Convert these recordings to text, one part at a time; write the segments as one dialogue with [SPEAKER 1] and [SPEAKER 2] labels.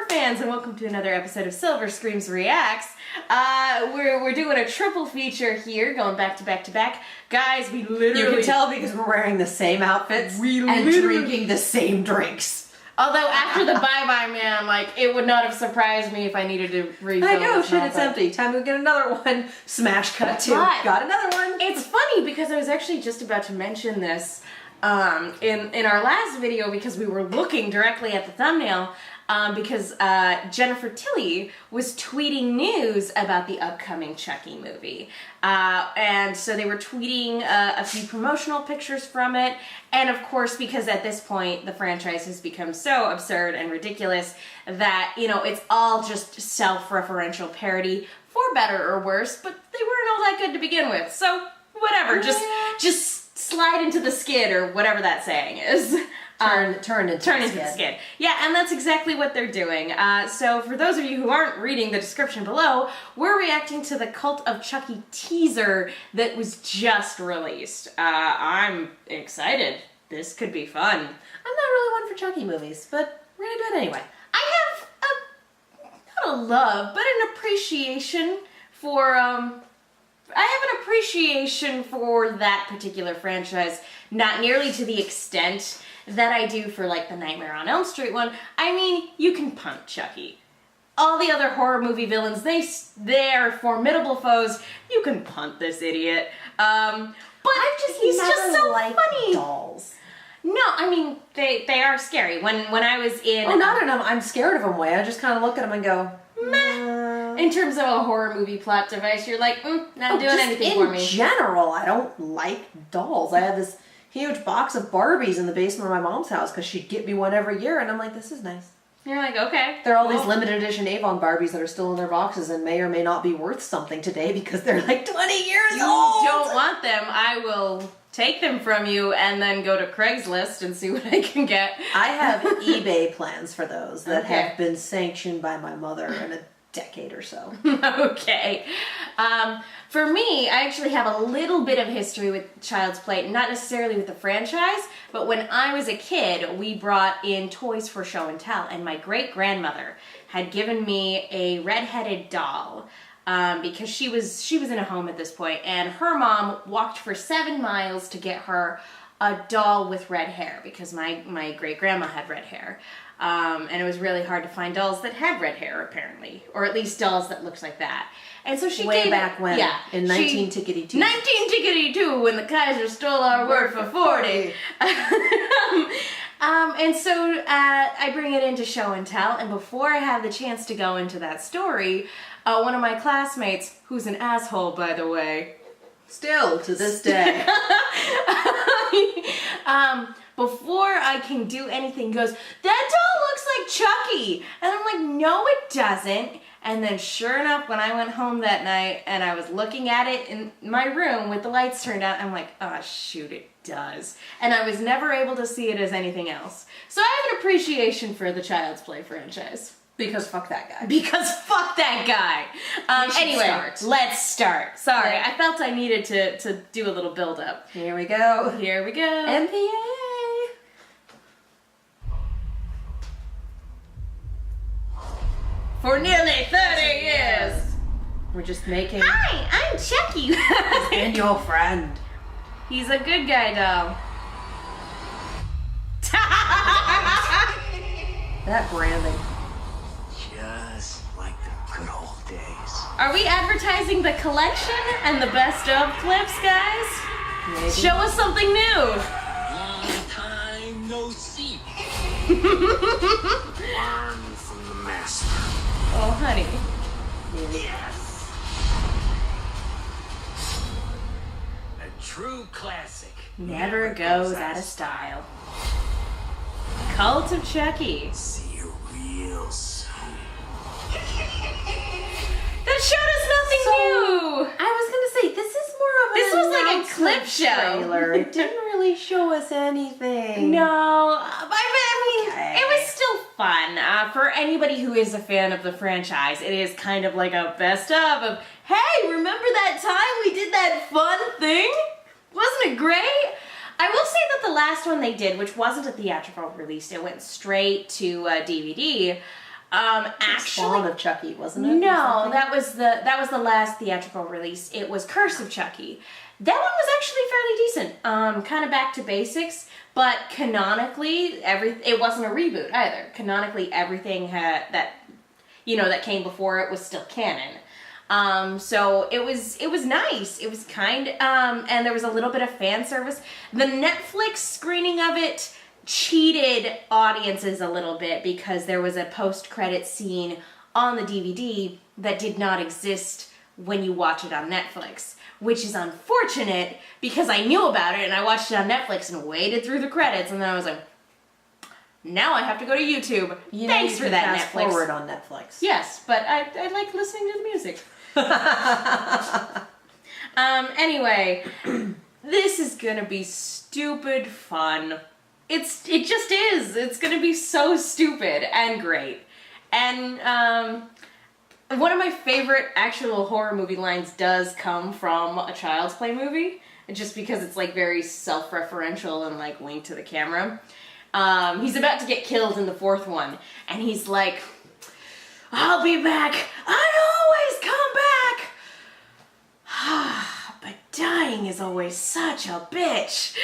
[SPEAKER 1] fans, and welcome to another episode of Silver Screams Reacts. We're doing a triple feature here, going back to back to back. Guys, we literally...
[SPEAKER 2] You can tell because we're wearing the same outfits and drinking the same drinks.
[SPEAKER 1] Although after the Bye Bye Man, like, it would not have surprised me if I needed to refill.
[SPEAKER 2] I know, shit, it's empty. Time to get another one. Smash cut two. Got another one.
[SPEAKER 1] It's funny because I was actually just about to mention this in our last video because we were looking directly at the thumbnail because Jennifer Tilly was tweeting news about the upcoming Chucky movie. And so they were tweeting a few promotional pictures from it. And of course, because at this point, the franchise has become so absurd and ridiculous that, you know, it's all just self-referential parody, for better or worse, but they weren't all that good to begin with. So, whatever, just slide into the skid or whatever that saying is.
[SPEAKER 2] Turn into the skid.
[SPEAKER 1] Yeah, and that's exactly what they're doing. So for those of you who aren't reading the description below, we're reacting to the Cult of Chucky teaser that was just released. I'm excited. This could be fun.
[SPEAKER 2] I'm not really one for Chucky movies, but we're gonna do it anyway.
[SPEAKER 1] I have not a love, but an appreciation for, I have an appreciation for that particular franchise, not nearly to the extent that I do for, like, the Nightmare on Elm Street one. I mean, you can punt Chucky. All the other horror movie villains, they are formidable foes. You can punt this idiot. But he's just so funny.
[SPEAKER 2] Dolls.
[SPEAKER 1] No, I mean, they are scary. When I was in...
[SPEAKER 2] Oh, not in them. I'm scared of them way. I just kind of look at them and go,
[SPEAKER 1] meh. In terms of a horror movie plot device, you're like, not doing anything for me.
[SPEAKER 2] In general, I don't like dolls. I have this huge box of Barbies in the basement of my mom's house because she'd get me one every year, and I'm like, this is nice.
[SPEAKER 1] You're like, okay.
[SPEAKER 2] There are all these limited edition Avon Barbies that are still in their boxes and may or may not be worth something today because they're like 20 years old.
[SPEAKER 1] You don't want them. I will take them from you and then go to Craigslist and see what I can get.
[SPEAKER 2] I have eBay plans for those that have been sanctioned by my mother in a decade or so.
[SPEAKER 1] Okay. For me, I actually have a little bit of history with Child's Play, not necessarily with the franchise, but when I was a kid, we brought in toys for show and tell, and my great-grandmother had given me a red-headed doll because she was in a home at this point, and her mom walked for 7 miles to get her a doll with red hair because my great-grandma had red hair. And it was really hard to find dolls that had red hair, apparently. Or at least dolls that looked like that. And so she
[SPEAKER 2] Way back when? Yeah. In 19-tickety-2.
[SPEAKER 1] 19-tickety-2, when the Kaiser stole our word for 40. And so I bring it into show and tell, and before I have the chance to go into that story, one of my classmates, who's an asshole, by the way,
[SPEAKER 2] still to this day,
[SPEAKER 1] before I can do anything, goes, that doll looks like Chucky. And I'm like, no, it doesn't. And then sure enough, when I went home that night and I was looking at it in my room with the lights turned out, I'm like, oh shoot, it does. And I was never able to see it as anything else. So I have an appreciation for the Child's Play franchise.
[SPEAKER 2] Because fuck that guy.
[SPEAKER 1] Because fuck that guy. Anyway, let's start. Sorry, I felt I needed to do a little build up.
[SPEAKER 2] Here we go.
[SPEAKER 1] Here we go.
[SPEAKER 2] MPA.
[SPEAKER 1] For nearly 30 years.
[SPEAKER 2] We're just making...
[SPEAKER 1] Hi, I'm Chucky.
[SPEAKER 2] And your friend.
[SPEAKER 1] He's a good guy, though.
[SPEAKER 2] That branding.
[SPEAKER 3] Just like the good old days.
[SPEAKER 1] Are we advertising the collection and the best of clips, guys?
[SPEAKER 2] Maybe.
[SPEAKER 1] Show us something new.
[SPEAKER 3] Long time no see. Learn from the master.
[SPEAKER 1] Oh, honey.
[SPEAKER 3] Yes. A true classic.
[SPEAKER 1] Never goes out of style. Cult of Chucky.
[SPEAKER 3] See you real soon.
[SPEAKER 1] That showed us nothing new.
[SPEAKER 2] I was gonna say, this is more of an
[SPEAKER 1] This was like a clip show.
[SPEAKER 2] trailer. It didn't really show us anything.
[SPEAKER 1] No, I mean, it was still fun. For anybody who is a fan of the franchise, it is kind of like a best of, hey, remember that time we did that fun thing? Wasn't it great? I will say that the last one they did, which wasn't a theatrical release, it went straight to DVD, Actually,
[SPEAKER 2] Spawn of Chucky, wasn't it?
[SPEAKER 1] no, that was the last theatrical release. It was Curse of Chucky. That one was actually fairly decent. Kind of back to basics, but canonically, it wasn't a reboot either. Canonically, everything that came before it was still canon. So it was nice. It was kind, and there was a little bit of fan service. The Netflix screening of it cheated audiences a little bit because there was a post-credit scene on the DVD that did not exist when you watch it on Netflix, which is unfortunate because I knew about it and I watched it on Netflix and waited through the credits, and then I was like, now I have to go to YouTube. Thanks for that,
[SPEAKER 2] fast
[SPEAKER 1] Netflix.
[SPEAKER 2] Forward on Netflix.
[SPEAKER 1] Yes, but I like listening to the music. Anyway, this is gonna be stupid fun. It just is. It's gonna be so stupid and great. And one of my favorite actual horror movie lines does come from a Child's Play movie, just because it's like very self-referential and like wink to the camera. He's about to get killed in the fourth one, and he's like, "I'll be back. I always come back." But dying is always such a bitch.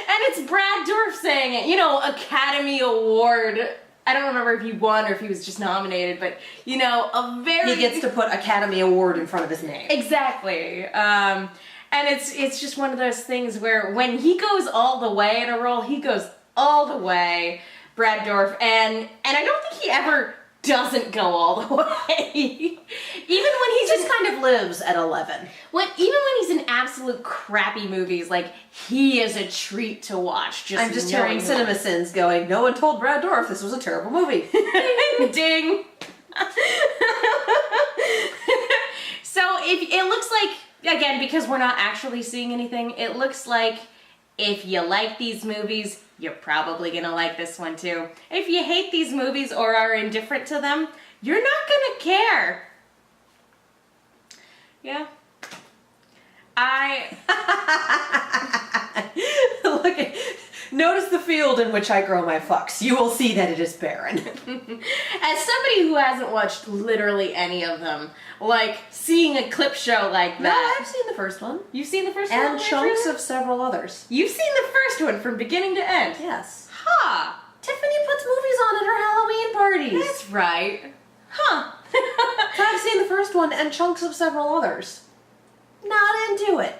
[SPEAKER 1] And it's Brad Dourif saying it, Academy Award. I don't remember if he won or if he was just nominated, but, a very...
[SPEAKER 2] He gets to put Academy Award in front of his name.
[SPEAKER 1] Exactly. And it's just one of those things where when he goes all the way in a role, he goes all the way, Brad Dourif, and I don't think he ever doesn't go all the way. Even when
[SPEAKER 2] He just kind of lives at 11.
[SPEAKER 1] even when he's in absolute crappy movies, like, he is a treat to watch.
[SPEAKER 2] I'm just
[SPEAKER 1] knowing
[SPEAKER 2] hearing CinemaSins going, no one told Brad Dourif this was a terrible movie.
[SPEAKER 1] Ding. So if it looks like, again, because we're not actually seeing anything, it looks like if you like these movies, you're probably gonna like this one too. If you hate these movies or are indifferent to them, you're not gonna care. Yeah.
[SPEAKER 2] Notice the field in which I grow my fucks. You will see that it is barren.
[SPEAKER 1] As somebody who hasn't watched literally any of them, like, seeing a clip show like
[SPEAKER 2] No,
[SPEAKER 1] that.
[SPEAKER 2] I've seen the first one.
[SPEAKER 1] You've seen the first one?
[SPEAKER 2] And chunks
[SPEAKER 1] Andrew?
[SPEAKER 2] of several others.
[SPEAKER 1] You've seen the first one from beginning to end?
[SPEAKER 2] Yes.
[SPEAKER 1] Huh.
[SPEAKER 2] Tiffany puts movies on at her Halloween parties.
[SPEAKER 1] That's right. Huh.
[SPEAKER 2] So I've seen the first one and chunks of several others. Not into it.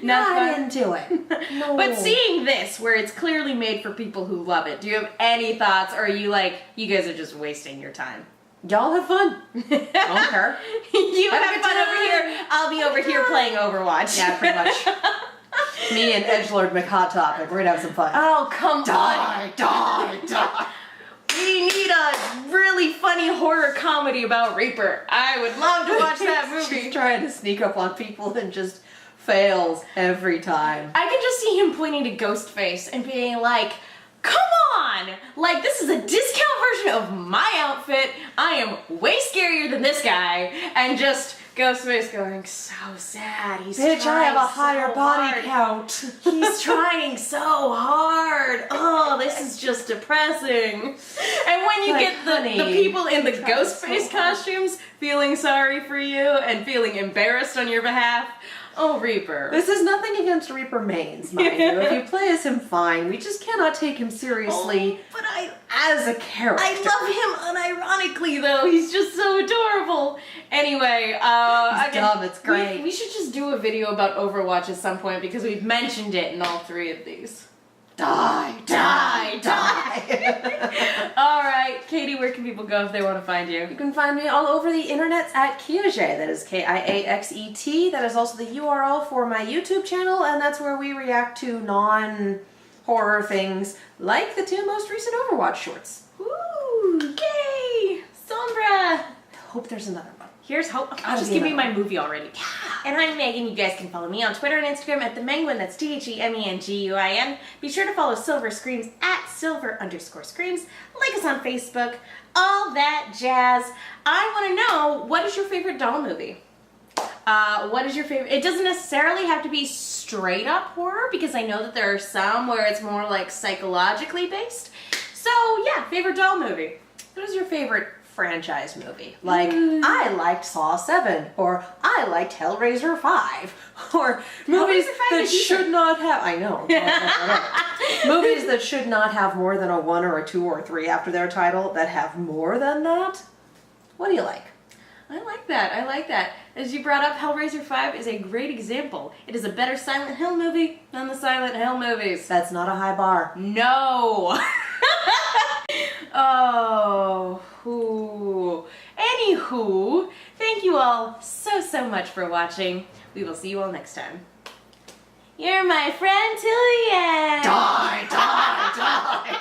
[SPEAKER 1] Not fun.
[SPEAKER 2] into it. No.
[SPEAKER 1] But seeing this, where it's clearly made for people who love it, do you have any thoughts, or are you like, you guys are just wasting your time?
[SPEAKER 2] Y'all have fun. Don't care.
[SPEAKER 1] You
[SPEAKER 2] Have a
[SPEAKER 1] have
[SPEAKER 2] good
[SPEAKER 1] fun
[SPEAKER 2] time.
[SPEAKER 1] over here. I'll be over here playing Overwatch.
[SPEAKER 2] Yeah, pretty much. Me and Edgelord McHot Topic, we're gonna have some fun.
[SPEAKER 1] Oh, come on.
[SPEAKER 2] Die.
[SPEAKER 1] We need a really funny horror comedy about Reaper. I would love to watch that movie.
[SPEAKER 2] She's trying to sneak up on people and just fails every time.
[SPEAKER 1] I can just see him pointing to Ghostface and being like, come on! Like, this is a discount version of my outfit. I am way scarier than this guy. And just Ghostface going, so sad. He's
[SPEAKER 2] Bitch, I have a
[SPEAKER 1] trying
[SPEAKER 2] higher
[SPEAKER 1] so
[SPEAKER 2] body
[SPEAKER 1] hard.
[SPEAKER 2] count.
[SPEAKER 1] He's trying so hard. Oh, this is just depressing. And when you
[SPEAKER 2] Like,
[SPEAKER 1] get the
[SPEAKER 2] honey,
[SPEAKER 1] people in the
[SPEAKER 2] trying
[SPEAKER 1] Ghostface
[SPEAKER 2] so hard.
[SPEAKER 1] costumes feeling sorry for you and feeling embarrassed on your behalf, oh, Reaper.
[SPEAKER 2] This is nothing against Reaper Mains, mind you. If you play as him, fine. We just cannot take him seriously
[SPEAKER 1] But
[SPEAKER 2] as a character.
[SPEAKER 1] I love him unironically, though. He's just so adorable. Anyway,
[SPEAKER 2] He's dumb, it's great.
[SPEAKER 1] We should just do a video about Overwatch at some point because we've mentioned it in all three of these.
[SPEAKER 2] Die.
[SPEAKER 1] All right, Katie, where can people go if they want to find you?
[SPEAKER 2] You can find me all over the internet at Kiaxet. That is Kiaxet. That is also the URL for my YouTube channel, and that's where we react to non-horror things like the two most recent Overwatch shorts.
[SPEAKER 1] Woo! Yay! Sombra!
[SPEAKER 2] Hope there's another one.
[SPEAKER 1] Here's hope.
[SPEAKER 2] Gotta
[SPEAKER 1] Just
[SPEAKER 2] be
[SPEAKER 1] give me
[SPEAKER 2] another
[SPEAKER 1] my movie already. And I'm Megan. You guys can follow me on Twitter and Instagram at TheMenguin. That's TheMenguin. Be sure to follow Silver Screams at Silver_Screams. Like us on Facebook. All that jazz. I want to know, what is your favorite doll movie? What is your favorite? It doesn't necessarily have to be straight up horror, because I know that there are some where it's more like psychologically based. So yeah, favorite doll movie.
[SPEAKER 2] What is your favorite franchise movie? Like, I liked Saw 7, or I liked Hellraiser 5, or movies
[SPEAKER 1] Hellraiser 5
[SPEAKER 2] that
[SPEAKER 1] is
[SPEAKER 2] should
[SPEAKER 1] decent.
[SPEAKER 2] not have, I know, movies that should not have more than a 1 or a 2 or a 3 after their title that have more than that. What do you like?
[SPEAKER 1] I like that. I like that. As you brought up, Hellraiser 5 is a great example. It is a better Silent Hill movie than the Silent Hill movies.
[SPEAKER 2] That's not a high bar.
[SPEAKER 1] No. Oh. Ooh. Anywho, thank you all so much for watching. We will see you all next time. You're my friend till the end.
[SPEAKER 2] Die, die, die.